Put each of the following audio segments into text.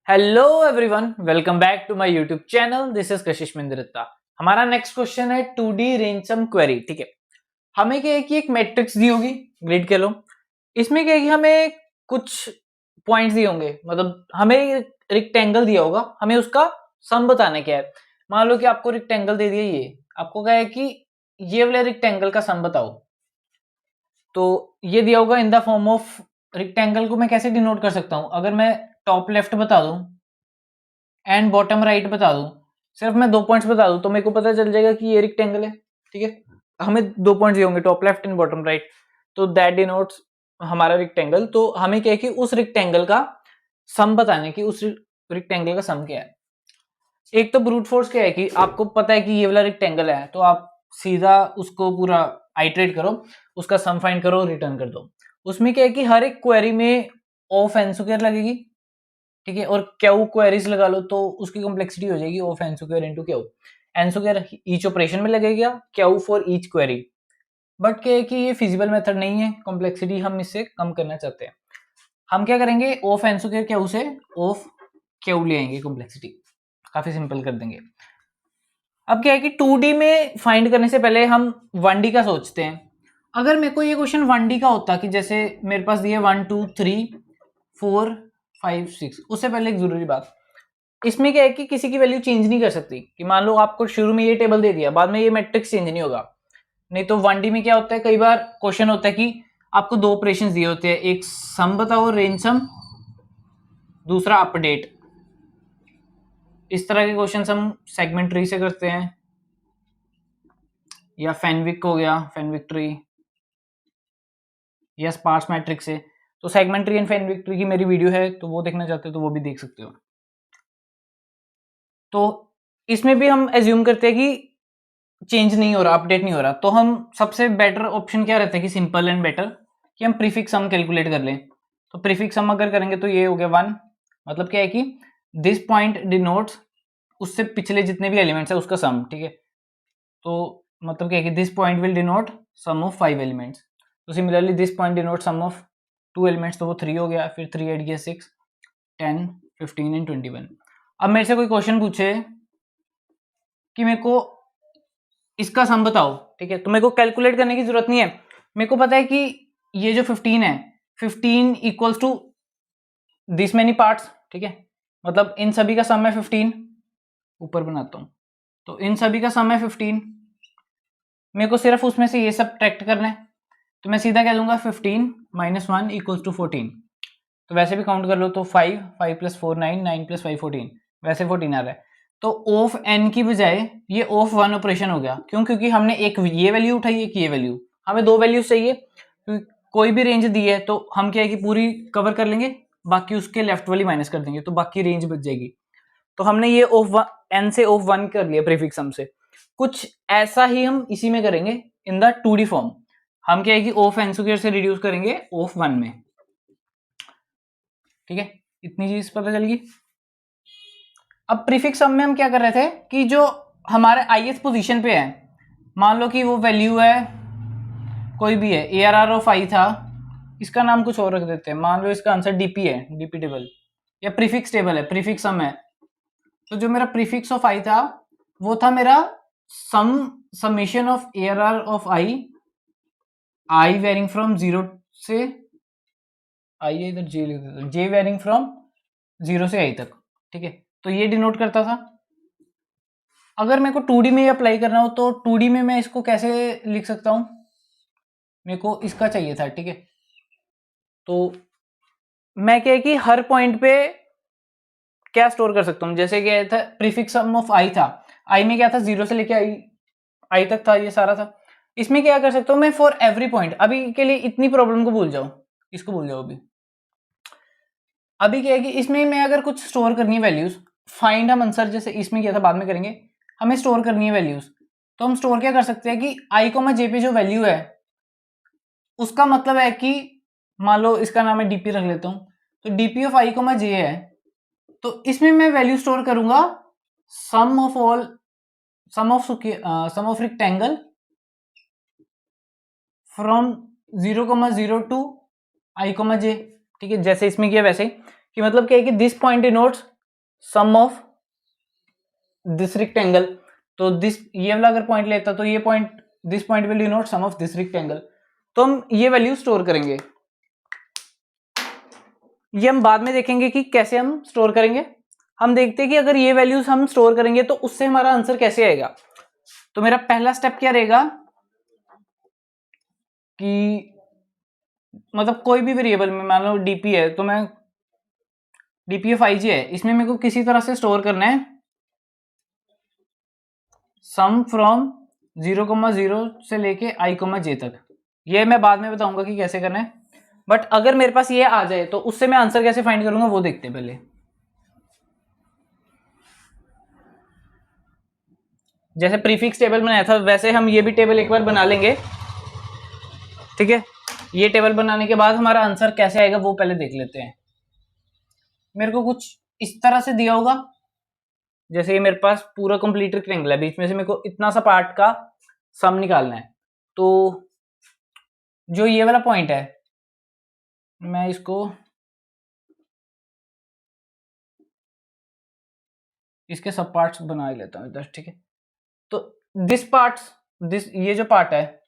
Hello everyone, welcome back to my YouTube channel. This is Kashish Mindrita. हमारा next question है 2D range सम query. ठीक है, हमें क्या है कि एक मैट्रिक्स दी होगी, ग्रिड कह लो। इसमें क्या है कि हमें कुछ पॉइंट्स दिए होंगे, मतलब हमें रेक्टेंगल दिया होगा, हमें उसका सम बताना क्या है। मान लो कि आपको रेक्टेंगल दे दिया, ये आपको क्या है कि ये वाले रेक्टेंगल का सम बताओ। तो ये दिया होगा in the form of rectangle. को मैं कैसे डिनोट कर सकता हूं? अगर मैं टॉप लेफ्ट बता दूं एंड बॉटम राइट बता दूं, सिर्फ मैं 2 पॉइंट्स बता दूं, तो मेरे को पता चल जाएगा कि ये रेक्टेंगल है। ठीक है, हमें 2 पॉइंट्स दिए होंगे, top left and bottom right, तो दैट डिनोट्स हमारा रेक्टेंगल। तो हमें क्या है कि उस रेक्टेंगल का सम बताने की, उस रेक्टेंगल का सम क्या है। एक तो ब्रूट फोर्स क्या है कि आपको पता है कि ये वाला रेक्टेंगल है, तो आप सीधा उसको पूरा आइटरेट करो, उसका सम फाइंड करो, रिटर्न कर दो। उसमें क्या है कि हर एक क्वेरी में ऑफ एन स्क्वायर लगेगी। ठीक है, और क्यू क्वेरीज लगा लो तो उसकी कॉम्प्लेक्सिटी हो जाएगी of n square into q. N square each operation में लगेगा, q for each query. But क्या है कि ये फिजिबल मेथड नहीं है, कॉम्प्लेक्सिटी हम इससे कम करना चाहते हैं। हम क्या करेंगे, ऑफ एन स्क्वायर क्यू से ऑफ क्यू ले आएंगे, कॉम्प्लेक्सिटी काफी सिंपल कर देंगे। अब क्या है कि 2D में फाइंड करने से पहले हम 1D का सोचते हैं। अगर मेरे को ये क्वेश्चन 1D का होता कि जैसे मेरे पास दिए 1 2 3 4 5 6, उससे पहले एक जरूरी बात, इसमें क्या है कि किसी की वैल्यू चेंज नहीं कर सकती। कि मान लो आपको शुरू में ये टेबल दे दिया, बाद में ये मैट्रिक्स चेंज नहीं होगा। नहीं तो 1D में क्या होता है, कई बार क्वेश्चन होता है कि आपको 2 ऑपरेशंस दिए होते हैं, एक सम बताओ रेंज सम, दूसरा अपडेट। इस तरह के क्वेश्चन हम सेगमेंट ट्री से करते हैं, या फेनविक हो गया, फेनविक ट्री, या स्पार्स मैट्रिक्स से। तो सेगमेंट ट्री एंड फेनविक ट्री की मेरी वीडियो है, तो वो देखना चाहते हो तो वो भी देख सकते हो। तो इसमें भी हम एज्यूम करते हैं कि चेंज नहीं हो रहा, अपडेट नहीं हो रहा, तो हम सबसे बेटर ऑप्शन क्या रहता है कि सिंपल एंड बेटर, कि हम प्रीफिक्स सम कैलकुलेट कर लें। तो प्रीफिक्स सम अगर करेंगे तो ये हो गया 1। मतलब क्या है कि दिस पॉइंट डिनोट्स उससे पिछले जितने भी एलिमेंट्स है उसका सम। ठीक है, तो मतलब क्या है कि this point will denote sum of 5 elements. तो similarly this point denote sum of 2 elements, तो वो 3 हो गया, फिर 3 ऐड किया 6 10 15 एंड 21। अब मेरे से कोई क्वेश्चन पूछे कि मेरे को इसका सम बताओ, ठीक है, तो मेरे को कैलकुलेट करने की जरूरत नहीं है। मेरे को पता है कि ये जो 15 है, 15 equals to this many parts. ठीक है, मतलब इन सभी का सम है 15। ऊपर बनाता हूं, तो इन सभी का सम है 15। मेरे को सिर्फ उसमें से ये सब ट्रैक्ट करना है, तो मैं सीधा कह दूंगा 15 माइनस 1 इक्वल्स टू 14। तो वैसे भी काउंट कर लो, तो 5 5 प्लस 4 9 9 प्लस 5 14, वैसे 14 आ रहा है। तो ऑफ एन की बजाय ये ऑफ 1 ऑपरेशन हो गया। क्यों? क्योंकि हमने एक ये वैल्यू उठाई, एक ये वैल्यू, हमें 2 वैल्यूज चाहिए। कोई भी रेंज दी है तो हम क्या है कि पूरी कवर कर लेंगे, बाकी उसके लेफ्ट वाली माइनस कर देंगे, तो बाकी रेंज बच जाएगी। तो हमने ये ऑफ एन से ऑफ 1 कर लिया प्रीफिक्स सम से। कुछ ऐसा ही हम इसी में करेंगे इन द 2D फॉर्म। हम क्या है कि ऑफ एन स्क्वायर से रिड्यूस करेंगे ऑफ 1 में। ठीक है, इतनी चीज पता चल गई। अब प्रीफिक्स सम में हम क्या कर रहे थे कि जो हमारे ith पोजीशन पे है, मान लो कि वो वैल्यू है कोई भी है, ARR ऑफ आई था, इसका नाम कुछ और रख देते हैं, मान लो इसका आंसर डीपी है, डीपी टेबल या प्रीफिक्स टेबल है, प्रीफिक्स सम है। तो जो मेरा प्रीफिक्स ऑफ आई था वो था मेरा sum, summation of ARR of I varying from 0 से आई है, इधर जे लिख देता हूं, जे वेरिंग फ्रॉम 0 से आई तक। ठीक है, तो ये डिनोट करता था। अगर मेरे को 2D में अप्लाई करना हो तो 2D में मैं इसको कैसे लिख सकता हूं? मेरे को इसका चाहिए था। ठीक है, तो मैं क्या है कि हर पॉइंट पे क्या स्टोर कर सकता हूं, जैसे क्या था प्रीफिक्स सम ऑफ आई था, आई में क्या था 0 से लेके आई तक था, ये सारा था। इसमें क्या कर सकता हूं मैं, फॉर एवरी पॉइंट, अभी के लिए इतनी प्रॉब्लम को भूल जाओ, इसको भूल जाओ। अभी क्या है कि इसमें मैं अगर कुछ स्टोर करनी है वैल्यूज, फाइंड हम आंसर जैसे इसमें किया था, बाद में करेंगे, हमें स्टोर करनी है वैल्यूज। तो हम स्टोर क्या कर सकते हैं कि आई को जे पे जो वैल्यू है उसका मतलब है कि, मान लो इसका नाम है डीपी रख लेता हूं, तो डीपी ऑफ आई को जे है, तो इसमें मैं वैल्यू स्टोर करूंगा sum of all, sum of rectangle from 0 to I J. ठीक है, जैसे इसमें किया वैसे ही, कि मतलब क्या है कि this point denotes sum of this rectangle, तो दिस ये वाला अगर पॉइंट लेता तो ये point, this point will denote sum of this rectangle. तो हम ये वैल्यू स्टोर करेंगे। ये हम बाद में देखेंगे कि कैसे हम स्टोर करेंगे। हम देखते हैं कि अगर ये वैल्यूज हम स्टोर करेंगे तो उससे हमारा आंसर कैसे आएगा। तो मेरा पहला स्टेप क्या रहेगा कि मतलब कोई भी वेरिएबल में मान लो डीपी है, तो मैं डीपी ऑफ आई जी है, इसमें मेरे को किसी तरह से स्टोर करना है सम फ्रॉम 0,0 से लेके i,j तक। ये मैं बाद में बताऊंगा कि कैसे करना है, बट अगर मेरे पास ये आ जाए तो उससे मैं आंसर कैसे फाइंड करूंगा वो देखते हैं पहले। जैसे प्रीफिक्स टेबल बनाया था वैसे हम ये भी टेबल एक बार बना लेंगे, ठीक है। ये टेबल बनाने के बाद हमारा आंसर कैसे आएगा वो पहले देख लेते हैं। मेरे को कुछ इस तरह से दिया होगा, जैसे ये मेरे पास पूरा कंप्लीट रेक्टेंगल है, बीच में से मेरे को इतना सा पार्ट का सम निकालना है। तो जो ये वाला पॉइंट है मैं इसको इसके सब पार्ट्स बना लेता हूँ इधर, ठीक है। तो दिस पार्ट्स, दिस ये जो पार्ट है,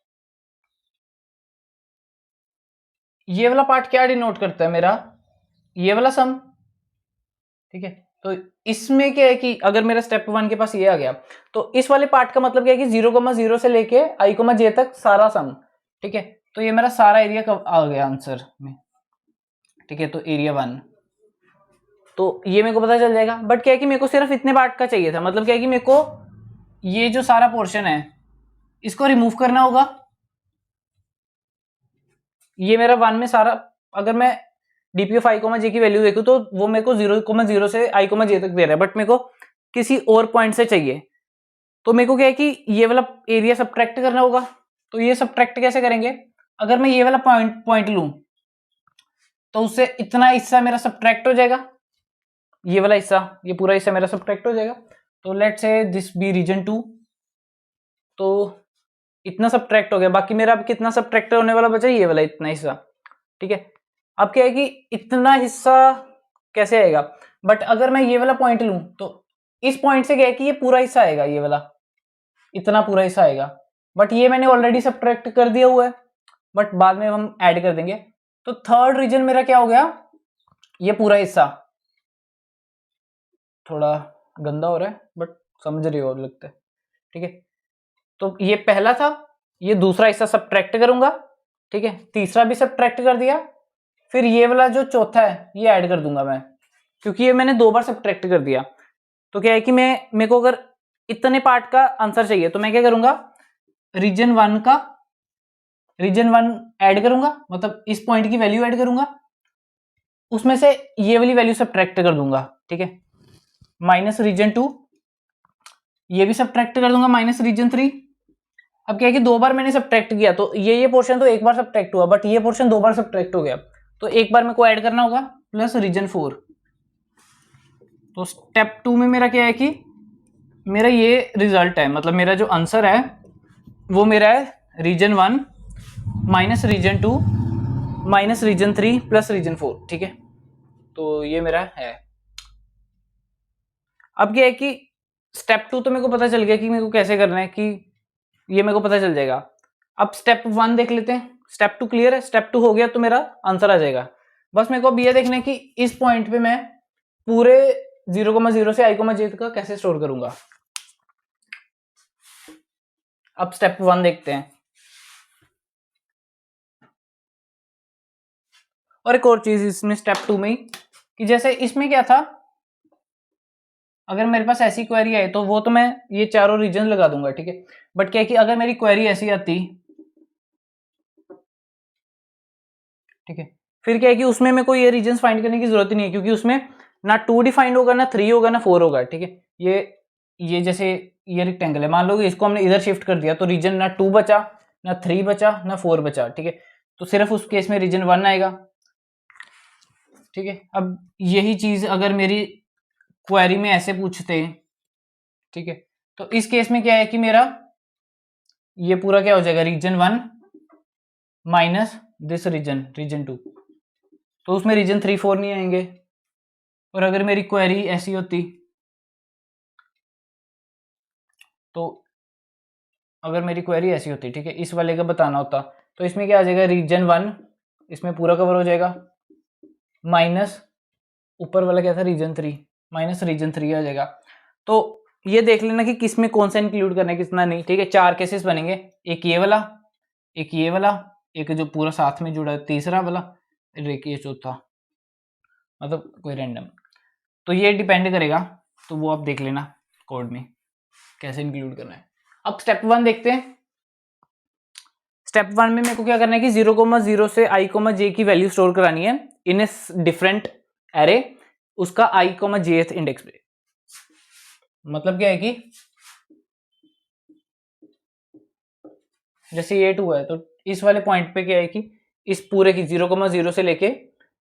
ये वाला पार्ट क्या डिनोट करता है मेरा, ये वाला सम, ठीक है। तो इसमें क्या है कि अगर मेरा स्टेप 1 के पास ये आ गया तो इस वाले पार्ट का मतलब क्या है कि 0,0 से लेके i,j तक सारा सम, ठीक है। तो ये मेरा सारा एरिया आ गया आंसर में, ठीक है। तो एरिया 1, तो ये मेरे को पता चल जाएगा। बट क्या है कि मेरे को सिर्फ इतने पार्ट का चाहिए था, मतलब क्या है कि मेरे को ये जो सारा पोर्शन है इसको रिमूव करना होगा। ये मेरा 1 में सारा, अगर मैं डीपी ऑफ i,j की वैल्यू देखूं तो वो मेरे को 0,0 से i,j तक दे रहा है, बट मेरे को किसी और पॉइंट से चाहिए। तो मेरे को क्या है कि ये वाला एरिया सबट्रैक्ट करना होगा। तो ये सबट्रैक्ट कैसे करेंगे, अगर मैं ये वाला पॉइंट लूं तो उससे इतना हिस्सा मेरा सबट्रैक्ट हो जाएगा, ये वाला हिस्सा, ये पूरा हिस्सा मेरा सबट्रैक्ट हो जाएगा। तो let's say this B reason 2, तो इतना सबट्रैक्ट हो गया, बाकी मेरा अब कितना सबट्रैक्ट होने वाला बचा, ये वाला इतना हिस्सा, ठीक है। अब क्या है कि इतना हिस्सा कैसे आएगा, बट अगर मैं ये वाला पॉइंट लूं तो इस पॉइंट से क्या है कि ये पूरा हिस्सा आएगा, ये वाला इतना पूरा हिस्सा आएगा, बट ये मैंने ऑलरेडी सबट्रैक्ट कर दिया हुआ है, बट बाद में हम ऐड कर देंगे। तो थर्ड रीजन मेरा क्या हो गया, ये पूरा हिस्सा, थोड़ा गंदा हो रहा है बट समझ रही हो लगता है, ठीक है। तो ये पहला था, ये दूसरा हिस्सा सबट्रैक्ट करूंगा, ठीक है। तीसरा भी सबट्रैक्ट कर दिया, फिर ये वाला जो चौथा है ये ऐड कर दूंगा मैं, क्योंकि ये मैंने 2 बार सबट्रैक्ट कर दिया। तो क्या है कि मेरे को अगर इतने पार्ट का आंसर चाहिए तो मैं क्या करूंगा, रीजन 1 का रीजन 1 ऐड करूंगा, मतलब इस पॉइंट की वैल्यू ऐड करूंगा, उसमें से ये वाली वैल्यू सबट्रैक्ट कर दूंगा, ठीक है। माइनस रीजन 2, ये भी सबट्रैक्ट कर दूंगा, माइनस रीजन 3। अब क्या है कि 2 बार मैंने सबट्रैक्ट किया तो ये पोर्शन तो एक बार सबट्रैक्ट हुआ, बट ये पोर्शन 2 बार सबट्रैक्ट हो गया, तो एक बार मेरे को ऐड करना होगा, प्लस रीजन 4। तो स्टेप 2 में मेरा क्या है कि मेरा ये रिजल्ट है, मतलब मेरा जो आंसर है वो मेरा है region 1 minus region 2 minus region 3 plus region 4, ठीक है। तो ये मेरा है। अब क्या है कि स्टेप 2 तो मेरे को पता चल गया कि मेरे को कैसे करना है, कि ये मेरे को पता चल जाएगा। अब स्टेप 1 देख लेते हैं, स्टेप 2 क्लियर है, स्टेप 2 हो गया तो मेरा आंसर आ जाएगा। बस मेरे को अब ये देखना है कि इस पॉइंट पे मैं पूरे 0,0 से i,j का कैसे स्टोर करूंगा। अब स्टेप 1 देखते हैं। और एक और चीज इसमें स्टेप 2 में ही, कि जैसे इसमें क्या था, अगर मेरे पास ऐसी क्वेरी है तो वो तो मैं ये चारों रीजन लगा दूंगा, ठीक है। बट क्या है कि अगर मेरी क्वेरी ऐसी आती, ठीक है, फिर क्या है कि उसमें मेरे को ये रीजन फाइंड करने की जरूरत ही नहीं है, क्योंकि उसमें ना 2 डिफाइंड होगा, ना 3 होगा, ना 4 होगा, ठीक है। ये जैसे ये रेक्टेंगल है, मान लो कि इसको हमने इधर शिफ्ट कर दिया तो रीजन ना 2 बचा, ना 3 बचा, ना 4 बचा, ठीक है। तो सिर्फ उस केस में रीजन 1 आएगा, ठीक है। अब यही चीज अगर मेरी क्वेरी में ऐसे पूछते हैं, ठीक है, तो इस केस में क्या है कि मेरा ये पूरा क्या हो जाएगा, रीजन 1 माइनस दिस रीजन 2, तो उसमें रीजन 3 4 नहीं आएंगे, और अगर मेरी क्वेरी ऐसी होती, तो अगर मेरी क्वेरी ऐसी होती, ठीक है, इस वाले का बताना होता, तो इसमें क्या आ जाएगा, रीजन 1 इसमें पूरा कवर हो जाएगा, माइनस ऊपर वाला क्या था, रीजन 3, माइनस रीजन 3 आ जाएगा। तो ये देख लेना कि किस में कौन सा इंक्लूड करना है, कितना नहीं, ठीक है। 4 केसेस बनेंगे, एक ये वाला, एक ये वाला, एक जो पूरा साथ में जुड़ा है तीसरा वाला, एक ये चौथा, मतलब कोई रैंडम। तो ये डिपेंड करेगा, तो वो आप देख लेना कोड में कैसे इंक्लूड करना है। अब स्टेप 1 देखते हैं। स्टेप 1 में मेरे को क्या करना है कि 0,0 से i, j की वैल्यू स्टोर करानी है इन ए डिफरेंट एरे, उसका i, jth इंडेक्स पे। मतलब क्या है कि जैसे ये 2 है, तो इस वाले पॉइंट पे क्या है कि इस पूरे की 0,0 से लेके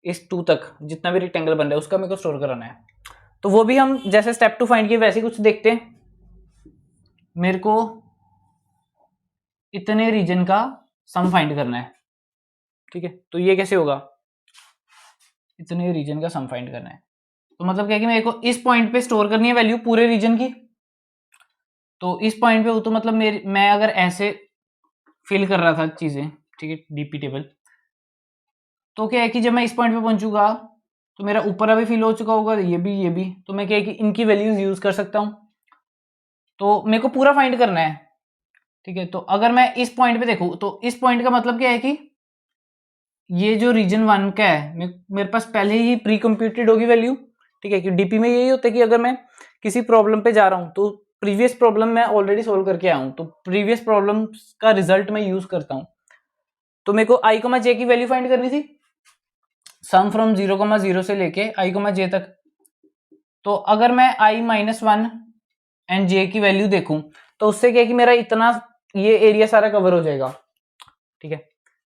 इस 2 तक जितना भी रेक्टेंगल बन रहा है उसका मेरे को स्टोर कराना है। तो वो भी हम जैसे स्टेप 2 फाइंड किए वैसे कुछ देखते हैं। मेरे को इतने रीजन का सम फाइंड करना है, ठीक है। तो ये कैसे होगा, इतने रीजन का सम फाइंड करना है, तो मतलब क्या है कि मेरे को इस पॉइंट पे स्टोर करनी है वैल्यू पूरे रीजन की। तो इस पॉइंट पे तो मतलब मैं अगर ऐसे फिल कर रहा था चीजें, ठीक है, डीपी टेबल, तो क्या है कि जब मैं इस पॉइंट पे पहुंचूंगा तो मेरा ऊपर अभी फिल हो चुका होगा, ये भी, तो मैं क्या है कि इनकी वैल्यूज यूज कर सकता हूं। तो मेरे को पूरा फाइंड करना है, ठीक है। तो अगर मैं इस पॉइंट पे देखूं, तो इस पॉइंट का मतलब क्या है कि ये जो रीजन 1 का है मेरे पास पहले ही प्री कंप्यूटेड होगी वैल्यू, ठीक है। कि डीपी में यही होता है कि अगर मैं किसी प्रॉब्लम पे जा रहा हूं तो प्रीवियस प्रॉब्लम मैं ऑलरेडी सोल्व करके आया हूं, तो प्रीवियस प्रॉब्लम का रिजल्ट मैं यूज करता हूं। तो मेरे को i, j की वैल्यू फाइंड करनी थी, सम फ्रॉम 0,0 से लेके i, j तक। तो अगर मैं i-1 एंड j की वैल्यू देखूं, तो उससे क्या है कि मेरा इतना ये एरिया सारा कवर हो जाएगा, ठीक है।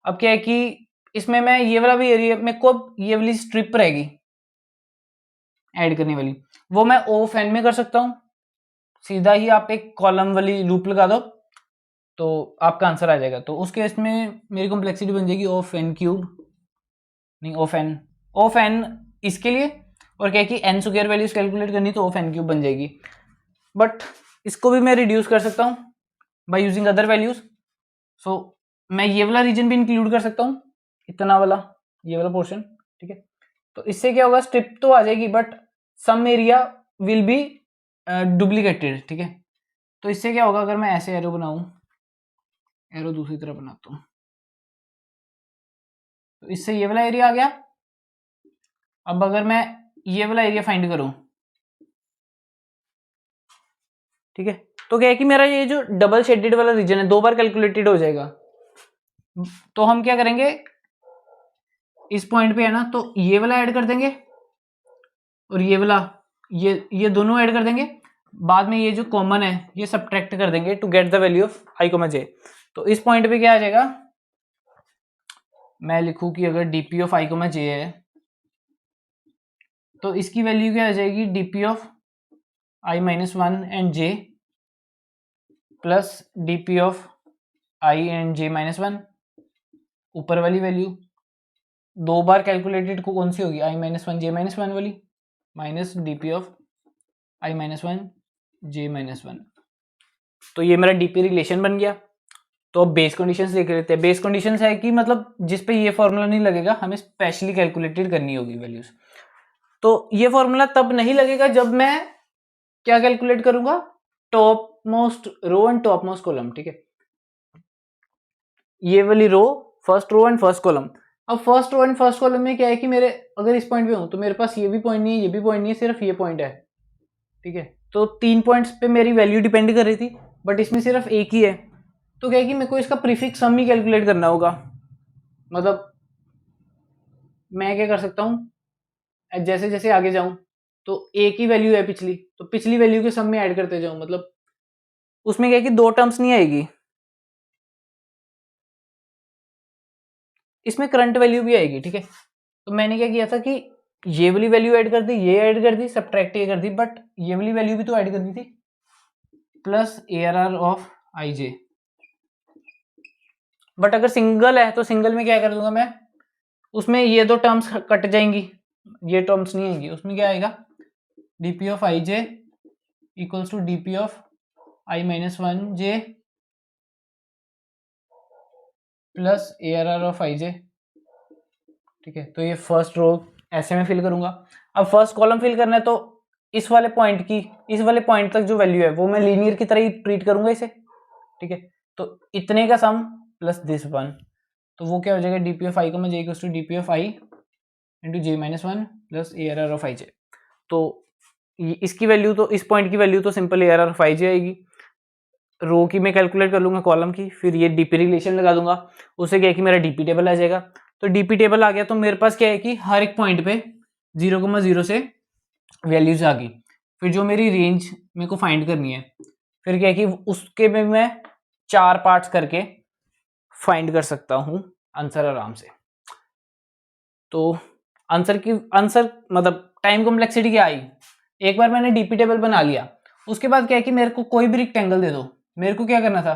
अब क्या है कि इसमें मैं ये वाला भी एरिया, मेरे को ये वाली स्ट्रिप रहेगी ऐड करने वाली, वो मैं ऑफ एन में कर सकता हूं। सीधा ही आप एक कॉलम वाली लूप लगा दो तो आपका आंसर आ जाएगा। तो उस केस में मेरी कॉम्प्लेक्सिटी बन जाएगी ऑफ एन क्यूब, नहीं ऑफ एन इसके लिए, और क्या है कि एन स्क्वायर वैल्यूज कैलकुलेट करनी तो ऑफ एन क्यूब बन जाएगी। बट इसको भी मैं रिड्यूस कर सकता हूँ बाय यूजिंग अदर वैल्यूज। सो मैं ये वाला रीजन भी इंक्लूड कर सकता हूँ, इतना वाला, ये वाला पोर्शन, ठीक है। तो इससे क्या होगा, स्ट्रिप तो आ जाएगी but some area will be duplicated, ठीक है। तो इससे क्या होगा, अगर मैं ऐसे एरो बनाऊं, एरो दूसरी तरफ बनाता हूं, तो इससे ये वाला एरिया आ गया। अब अगर मैं ये वाला एरिया फाइंड करूं, ठीक है, तो क्या है कि मेरा ये जो डबल शेडेड वाला रीजन है 2 बार कैलकुलेटेड हो जाएगा। तो हम क्या करेंगे, इस पॉइंट पे है ना, तो ये वाला ऐड कर देंगे और ये वाला, ये दोनों ऐड कर देंगे। बाद में ये जो कॉमन है ये सब्ट्रैक्ट कर देंगे to get the value of i, j। तो इस पॉइंट पे क्या आ जाएगा, मैं लिखूं कि अगर dp ऑफ i, j है, तो इसकी वैल्यू क्या आ जाएगी, dp of i-1 and j plus dp of i and j-1, ऊपर वाली वैल्यू 2 बार कैलकुलेटेड को कौन सी होगी, i-1 j-1 वाली, minus dp of i-1 j-1। तो ये मेरा डीपी रिलेशन बन गया। तो अब बेस कंडीशंस देख लेते हैं। बेस कंडीशंस है कि मतलब जिस पे ये फॉर्मूला नहीं लगेगा हमें स्पेशली कैलकुलेटेड करनी होगी वैल्यूज। तो ये फॉर्मूला तब नहीं लगेगा जब मैं क्या कैलकुलेट करूंगा, top most row and top most column, ठीक है। ये वाली row, first row and first column. अब first row and first column में क्या है कि मेरे अगर इस पॉइंट पे हूं तो मेरे पास ये भी पॉइंट नहीं है, ये भी पॉइंट नहीं है, सिर्फ ये पॉइंट है, ठीक है। तो 3 पॉइंट्स पे मेरी वैल्यू डिपेंड कर रही थी, बट इसमें सिर्फ एक ही है। तो क्या है कि मेरे को इसका प्रीफिक्स सम ही कैलकुलेट करना होगा। मतलब मैं क्या कर सकता हूँ, जैसे जैसे आगे जाऊं तो एक ही वैल्यू है पिछली, तो पिछली वैल्यू के सम में ऐड करते जाऊं, मतलब उसमें क्या है कि 2 टर्म्स नहीं आएगी, इसमें करंट वैल्यू भी आएगी, ठीक है। तो मैंने क्या किया था कि ये वाली वैल्यू ऐड कर दी, ये ऐड कर दी, सब्ट्रैक्ट ये कर दी, बट ये वाली वैल्यू भी तो ऐड करनी थी, plus ARR of IJ। But अगर सिंगल है तो सिंगल में क्या कर दूंगा मैं, उसमें ये 2 टर्म्स कट जाएंगी, ये टर्म्स नहीं आएंगी, उसमें क्या आएगा, dp of I J equals to dp of I minus one J plus ARR of I J. ठीक है, तो ये फर्स्ट रो ऐसे में फिल करूंगा। अब फर्स्ट कॉलम फिल करना है तो इस वाले पॉइंट तक जो वैल्यू है वो मैं लीनियर की तरह ही ट्रीट करूंगा इसे। ठीक है, तो इतने का सम प्लस दिस वन, तो वो क्या हो जाएगा, dp ऑफ आई का J equals to dp of I into J minus one plus ARR of I J. तो इसकी वैल्यू तो, इस पॉइंट की वैल्यू तो simple ARR of I J आएगी, रो की मैं कैलकुलेट कर लूंगा कॉलम की, फिर ये डीपी रिलेशन लगा दूंगा, उससे क्या है कि मेरा डीपी टेबल आ जाएगा। तो डीपी टेबल आ गया तो मेरे पास क्या है कि हर एक पॉइंट पे 0,0 से वैल्यूज आ गई। फिर जो मेरी रेंज मेरे को फाइंड करनी है, फिर क्या है कि उसके में मैं 4 पार्ट्स करके फाइंड कर सकता हूं आंसर आराम से। तो आंसर मतलब टाइम कॉम्प्लेक्सिटी क्या आई, एक बार मैंने डीपी टेबल बना लिया, उसके बाद क्या है कि मेरे को कोई भी रेक्टेंगल दे दो, मेरे को क्या करना था,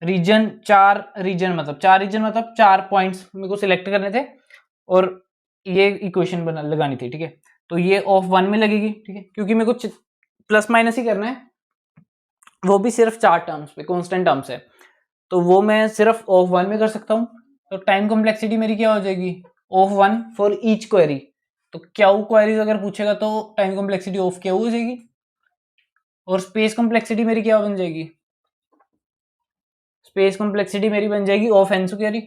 चार रीजन मतलब 4 पॉइंट्स मेरे को सिलेक्ट करने थे और ये इक्वेशन बना लगानी थी। ठीक है, तो ये ऑफ 1 में लगेगी। ठीक है, क्योंकि मेरे को प्लस माइनस ही करना है, वो भी सिर्फ 4 टर्म्स पे, कांस्टेंट टर्म्स है, तो वो मैं सिर्फ ऑफ 1 में कर सकता हूँ। तो टाइम कॉम्प्लेक्सिटी मेरी क्या हो जाएगी, ऑफ 1 फॉर ईच क्वेरी। तो क्यू क्वेरीज अगर पूछेगा तो टाइम कॉम्प्लेक्सिटी ऑफ क्यू हो जाएगी, और स्पेस कॉम्प्लेक्सिटी मेरी क्या बन जाएगी, स्पेस कॉम्प्लेक्सिटी मेरी बन जाएगी ऑफ एन स्क्वेरी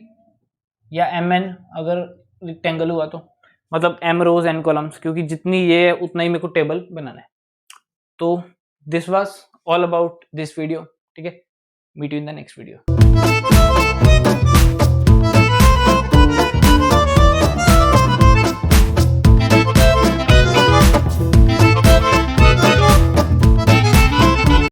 या एम एन अगर रेक्टेंगल हुआ तो, मतलब एम रोज एन कॉलम्स, क्योंकि जितनी ये है उतना ही मेरे को टेबल बनाना है। तो this was all about this video. ठीक है, meet you in the next video.